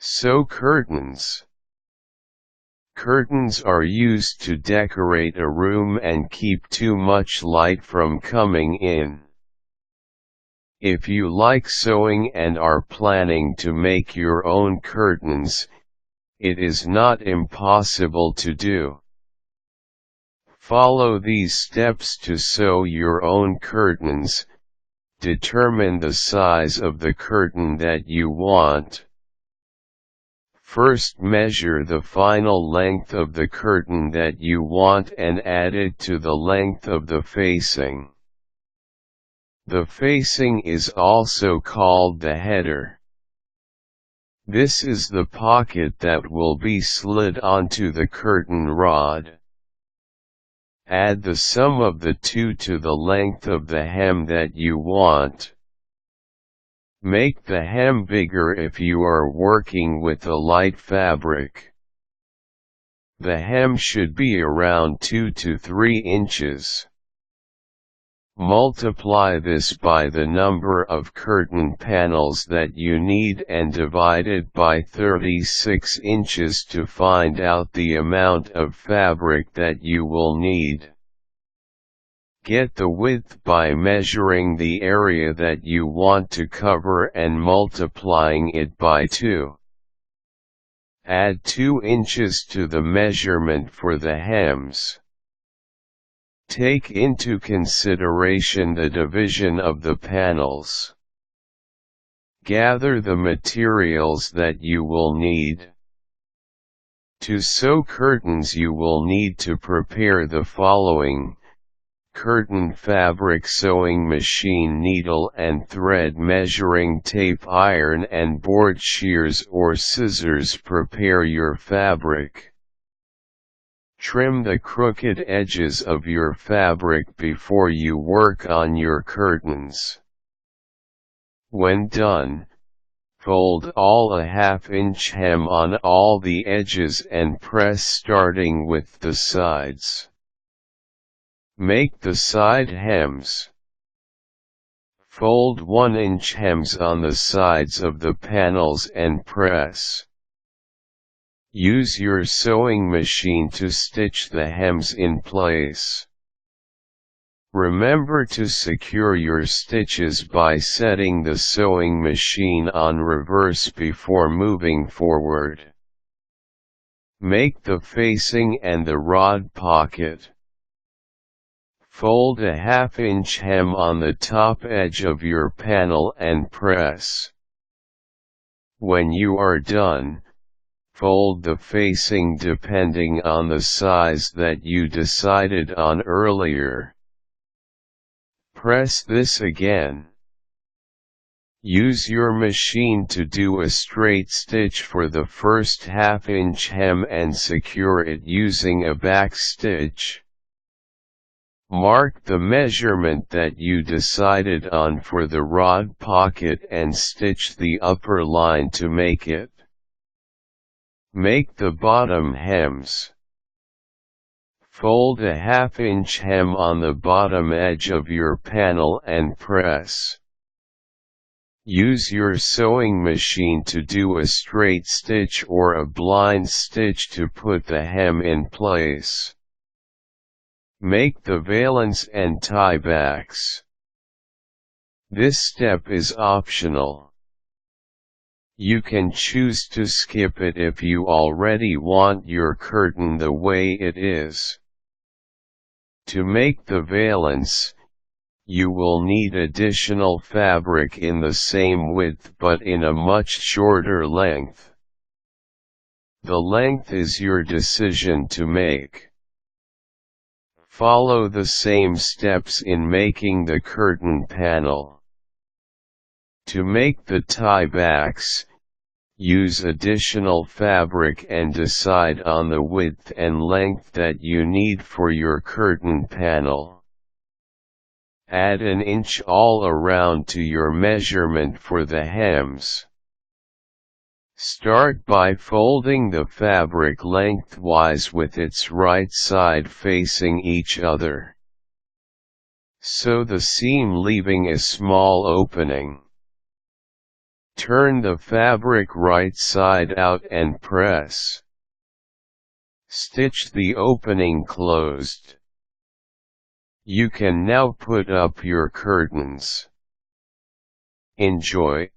Sew curtains. Curtains are used to decorate a room and keep too much light from coming in. If you like sewing and are planning to make your own curtains, it is not impossible to do. Follow these steps to sew your own curtains. Determine the size of the curtain that you want. First, measure the final length of the curtain that you want and add it to the length of the facing. The facing is also called the header. This is the pocket that will be slid onto the curtain rod. Add the sum of the two to the length of the hem that you want. Make the hem bigger if you are working with a light fabric. The hem should be around 2 to 3 inches. Multiply this by the number of curtain panels that you need and divide it by 36 inches to find out the amount of fabric that you will need. Get the width by measuring the area that you want to cover and multiplying it by 2. Add 2 inches to the measurement for the hems. Take into consideration the division of the panels. Gather the materials that you will need. To sew curtains you will need to prepare the following: curtain fabric, sewing machine, needle and thread, measuring tape, iron and board, shears or scissors. Prepare your fabric. Trim the crooked edges of your fabric before you work on your curtains. When done, fold all a ½ hem on all the edges and press starting with the sides. Make the side hems. Fold 1-inch hems on the sides of the panels and press. Use your sewing machine to stitch the hems in place. Remember to secure your stitches by setting the sewing machine on reverse before moving forward. Make the facing and the rod pocket. Fold a ½ hem on the top edge of your panel and press. When you are done, fold the facing depending on the size that you decided on earlier. Press this again. Use your machine to do a straight stitch for the first ½ hem and secure it using a back stitch. Mark the measurement that you decided on for the rod pocket and stitch the upper line to make it. Make the bottom hems. Fold a ½ hem on the bottom edge of your panel and press. Use your sewing machine to do a straight stitch or a blind stitch to put the hem in place. Make the valence and tiebacks. This step is optional. You can choose to skip it if you already want your curtain the way it is. To make the valence, you will need additional fabric in the same width but in a much shorter length. The length is your decision to make. Follow the same steps in making the curtain panel. To make the tiebacks, use additional fabric and decide on the width and length that you need for your curtain panel. Add 1 inch all around to your measurement for the hems. Start by folding the fabric lengthwise with its right side facing each other. Sew the seam leaving a small opening. Turn the fabric right side out and press. Stitch the opening closed. You can now put up your curtains. Enjoy.